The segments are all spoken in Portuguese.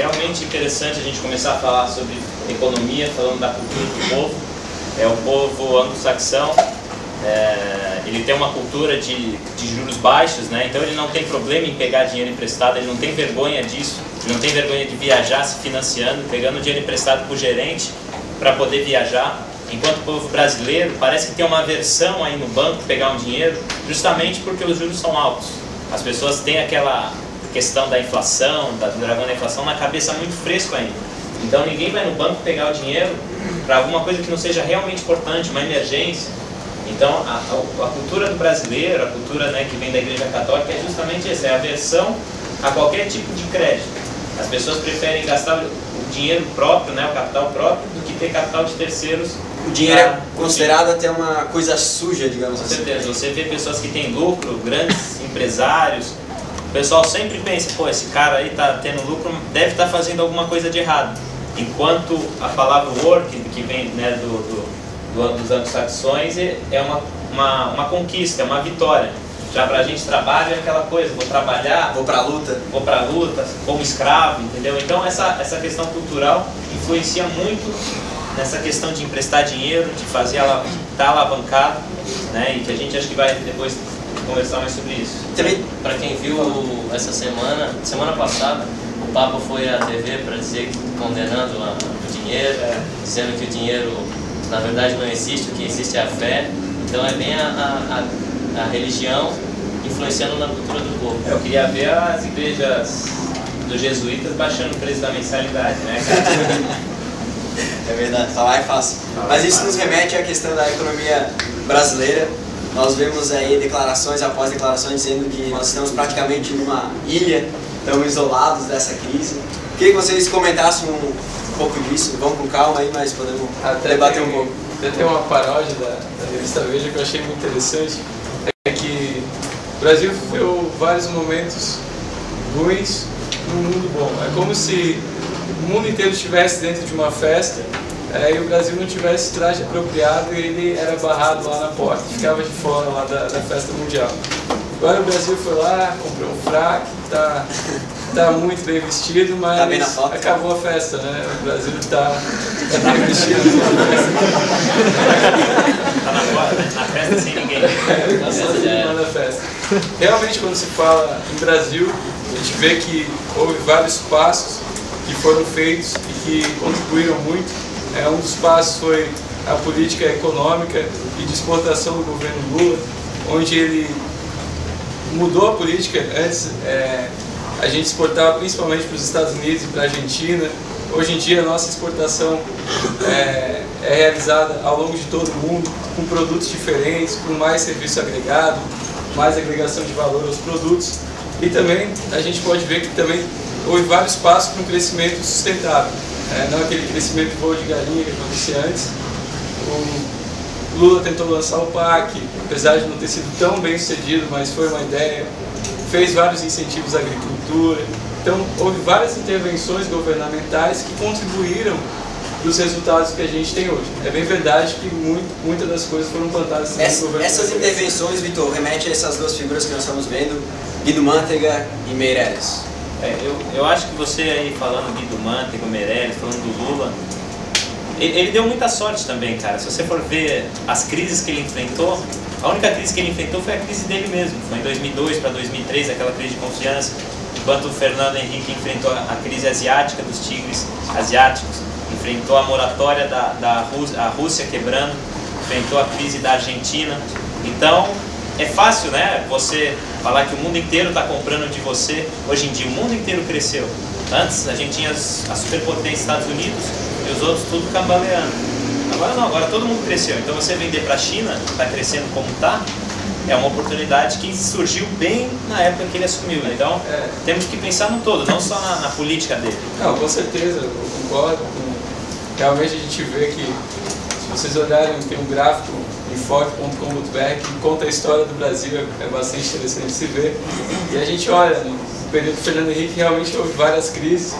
realmente interessante a gente começar a falar sobre economia, falando da cultura do povo. É o povo anglo-saxão, ele tem uma cultura de juros baixos, né? Então ele não tem problema em pegar dinheiro emprestado, ele não tem vergonha disso, ele não tem vergonha de viajar se financiando, pegando dinheiro emprestado para o gerente para poder viajar. Enquanto o povo brasileiro parece que tem uma aversão aí no banco pegar um dinheiro, justamente porque os juros são altos. As pessoas têm aquela questão da inflação, do dragão da inflação na cabeça muito fresco ainda. Então ninguém vai no banco pegar o dinheiro para alguma coisa que não seja realmente importante, uma emergência. Então a cultura do brasileiro, a cultura, né, que vem da Igreja Católica é justamente essa, é a aversão a qualquer tipo de crédito. As pessoas preferem gastar o dinheiro próprio, né, o capital próprio, do que ter capital de terceiros. O dinheiro é considerado até uma coisa suja, digamos assim. Com certeza. Você vê pessoas que têm lucro, grandes empresários, o pessoal sempre pensa, pô, esse cara aí está tendo lucro, deve estar fazendo alguma coisa de errado. Enquanto a palavra work, que vem, né, dos anglo-saxões, é uma conquista, é uma vitória. Já pra gente trabalho é aquela coisa, vou trabalhar, vou pra luta, como escravo, entendeu? Então essa questão cultural influencia muito nessa questão de emprestar dinheiro, de fazer ela estar alavancado, né? E que a gente acho que vai depois conversar mais sobre isso. Também, para quem viu essa semana passada, o Papa foi à TV para dizer, condenando o dinheiro, dizendo que o dinheiro na verdade não existe, o que existe é a fé. Então é bem a religião influenciando na cultura do povo. Eu queria ver as igrejas dos jesuítas baixando o preço da mensalidade, né, cara? É verdade, falar é fácil. Mas isso nos remete à questão da economia brasileira. Nós vemos aí declarações após declarações dizendo que nós estamos praticamente numa ilha, estamos isolados dessa crise. Queria que vocês comentassem um pouco disso. Vamos com calma aí, mas podemos debater um pouco. Até tem uma paródia da revista Veja que eu achei muito interessante. É que o Brasil viveu vários momentos ruins num mundo bom. É como se o mundo inteiro estivesse dentro de uma festa e o Brasil não tivesse traje apropriado e ele era barrado lá na porta, ficava de fora lá da festa mundial. Agora o Brasil foi lá, comprou um fraque, tá muito bem vestido, mas acabou a festa, né? O Brasil tá bem vestido. Tá na festa sem ninguém. Tá só na festa. Realmente, quando se fala em Brasil, a gente vê que houve vários passos que foram feitos e que contribuíram muito. Um dos passos foi a política econômica e de exportação do governo Lula, onde ele mudou a política. Antes a gente exportava principalmente para os Estados Unidos e para a Argentina. Hoje em dia a nossa exportação é realizada ao longo de todo o mundo, com produtos diferentes, com mais serviço agregado, mais agregação de valor aos produtos. E também a gente pode ver que também houve vários passos para um crescimento sustentável. Não aquele crescimento de voo de galinha que acontecia antes. O Lula tentou lançar o PAC, apesar de não ter sido tão bem sucedido, mas foi uma ideia. Fez vários incentivos à agricultura. Então houve várias intervenções governamentais que contribuíram para os resultados que a gente tem hoje. É bem verdade que muitas das coisas foram plantadas no governo. Essas intervenções, Vitor, remete a essas duas figuras que nós estamos vendo, Guido Mantega e Meirelles. Eu acho que você aí falando Guido Mantega, Meirelles, falando do Lula, ele deu muita sorte também, cara. Se você for ver as crises que ele enfrentou, a única crise que ele enfrentou foi a crise dele mesmo. Foi em 2002 para 2003, aquela crise de confiança, enquanto o Fernando Henrique enfrentou a crise asiática dos tigres asiáticos, enfrentou a moratória da Rússia quebrando, enfrentou a crise da Argentina. Então, é fácil, né, você falar que o mundo inteiro está comprando de você. Hoje em dia o mundo inteiro cresceu. Antes a gente tinha a superpotência Estados Unidos e os outros tudo cambaleando. Agora não, agora todo mundo cresceu. Então você vender para a China, está crescendo como está, é uma oportunidade que surgiu bem na época que ele assumiu. Então temos que pensar no todo, não só na política dele. Não, com certeza, eu concordo. Realmente a gente vê que, se vocês olharem, tem um gráfico enfoque.com.br que conta a história do Brasil, é bastante interessante de se ver. E a gente olha, no período do Fernando Henrique realmente houve várias crises.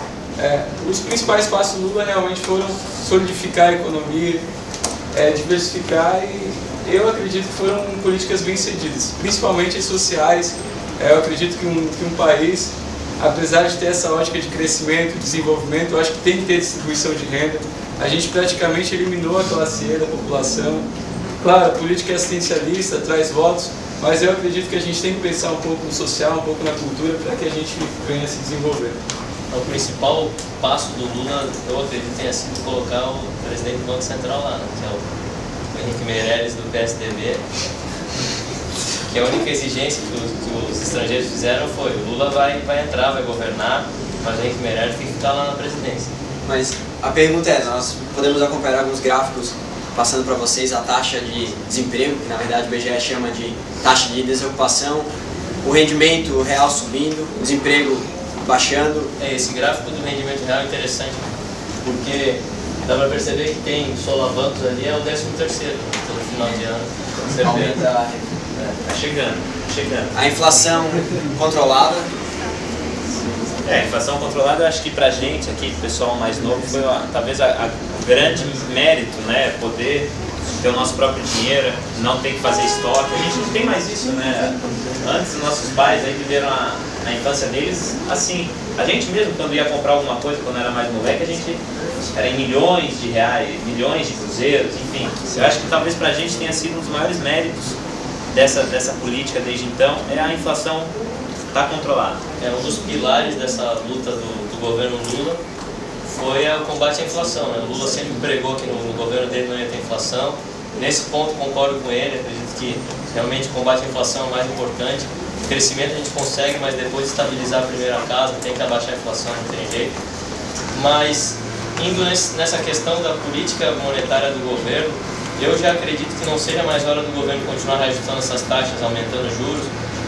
Os principais passos do Lula realmente foram solidificar a economia, diversificar, e eu acredito que foram políticas bem sucedidas, principalmente as sociais. Eu acredito que um país apesar de ter essa ótica de crescimento e desenvolvimento, eu acho que tem que ter distribuição de renda. A gente praticamente eliminou a classe E da população. Claro, a política é assistencialista, traz votos, mas eu acredito que a gente tem que pensar um pouco no social, um pouco na cultura, para que a gente venha se desenvolver. O principal passo do Lula, eu acredito, tenha sido colocar o presidente do Banco Central lá, né? Que é o Henrique Meirelles do PSDB, que a única exigência que os estrangeiros fizeram foi: o Lula vai entrar, vai governar, mas o Henrique Meirelles tem que ficar lá na presidência. Mas a pergunta é, nós podemos acompanhar alguns gráficos passando para vocês a taxa de desemprego, que na verdade o BGE chama de taxa de desocupação, o rendimento real subindo, o desemprego baixando. Esse gráfico do rendimento real é interessante, porque dá para perceber que tem solavancos ali, é o 13º, no final de ano. Aumenta. Tá chegando. A inflação controlada. A inflação controlada, eu acho que pra gente aqui, pessoal mais novo, foi talvez o grande mérito, né? Poder ter o nosso próprio dinheiro, não ter que fazer estoque. A gente não tem mais isso, né? Antes, nossos pais aí viveram a infância deles assim. A gente mesmo, quando ia comprar alguma coisa, quando era mais moleque, a gente era em milhões de reais, milhões de cruzeiros, enfim. Eu acho que talvez pra gente tenha sido um dos maiores méritos dessa política desde então, é a inflação estar controlada. Um dos pilares dessa luta do governo Lula foi o combate à inflação, né? O Lula sempre pregou que no governo dele não ia ter inflação. Nesse ponto concordo com ele, acredito que realmente o combate à inflação é o mais importante. O crescimento a gente consegue, mas depois de estabilizar a primeira casa, tem que abaixar a inflação, não tem jeito. Mas, indo nessa questão da política monetária do governo, eu já acredito que não seja mais hora do governo continuar reajustando essas taxas, aumentando juros,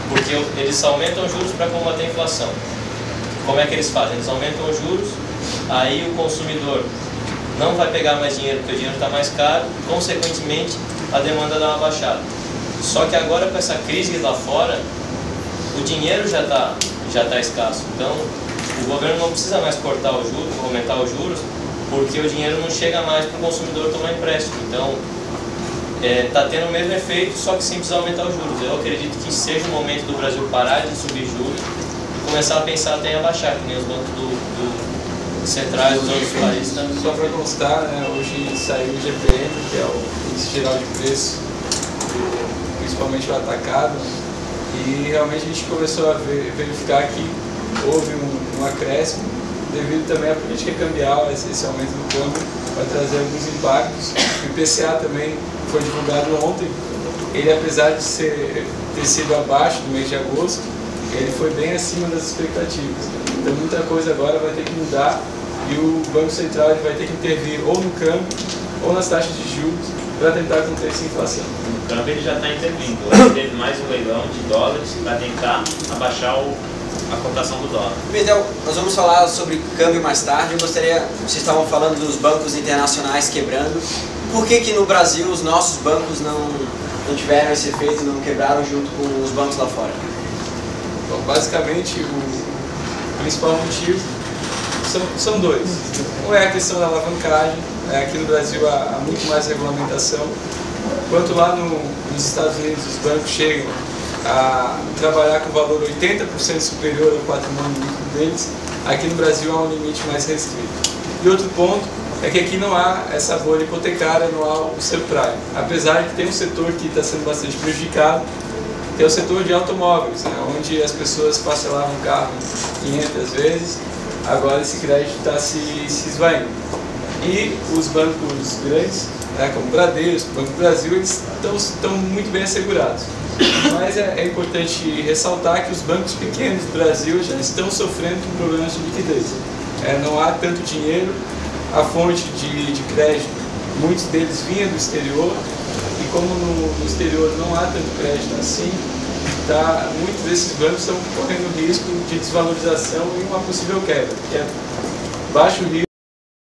porque eles aumentam os juros para combater a inflação. Como é que eles fazem? Eles aumentam os juros, aí o consumidor não vai pegar mais dinheiro porque o dinheiro está mais caro, e consequentemente a demanda dá uma baixada. Só que agora, com essa crise lá fora, o dinheiro já tá escasso. Então o governo não precisa mais cortar os juros, aumentar os juros, porque o dinheiro não chega mais para o consumidor tomar empréstimo. Então está tendo o mesmo efeito, só que sem precisar aumentar os juros. Eu acredito que seja o momento do Brasil parar de subir juros e começar a pensar até em abaixar, que nem os bancos centrais dos outros países também. Só para constar, né, hoje saiu o IGPM, que é o Índice Geral de Preço, principalmente o atacado, e realmente a gente começou a verificar que houve um acréscimo devido também à política cambial. Esse aumento do câmbio vai trazer alguns impactos. O IPCA também foi divulgado ontem. Ele, apesar de ter sido abaixo do mês de agosto, ele foi bem acima das expectativas. Então muita coisa agora vai ter que mudar e o Banco Central vai ter que intervir ou no câmbio ou nas taxas de juros para tentar conter essa inflação. No câmbio ele já está intervindo. Ele teve mais um leilão de dólares para tentar abaixar a cotação do dólar. Miguel, nós vamos falar sobre câmbio mais tarde. Eu gostaria, vocês estavam falando dos bancos internacionais quebrando. Por que no Brasil os nossos bancos não tiveram esse efeito, não quebraram junto com os bancos lá fora? Bom, basicamente o principal motivo são dois. Um é a questão da alavancagem. Aqui no Brasil há muito mais regulamentação. Enquanto lá nos Estados Unidos os bancos chegam a trabalhar com valor 80% superior ao patrimônio líquido deles, aqui no Brasil há um limite mais restrito. E outro ponto é que aqui não há essa bolha hipotecária, não há o subprime. Apesar de ter um setor que está sendo bastante prejudicado, que é o setor de automóveis, né, onde as pessoas parcelavam o carro 500 vezes, agora esse crédito está se esvaindo. E os bancos grandes, né, como o Bradesco, o Banco do Brasil, eles estão muito bem assegurados. Mas é importante ressaltar que os bancos pequenos do Brasil já estão sofrendo com problemas de liquidez. Não há tanto dinheiro, a fonte de crédito, muitos deles vinha do exterior, e como no exterior não há tanto crédito assim, muitos desses bancos estão correndo risco de desvalorização e uma possível quebra, que é baixo risco.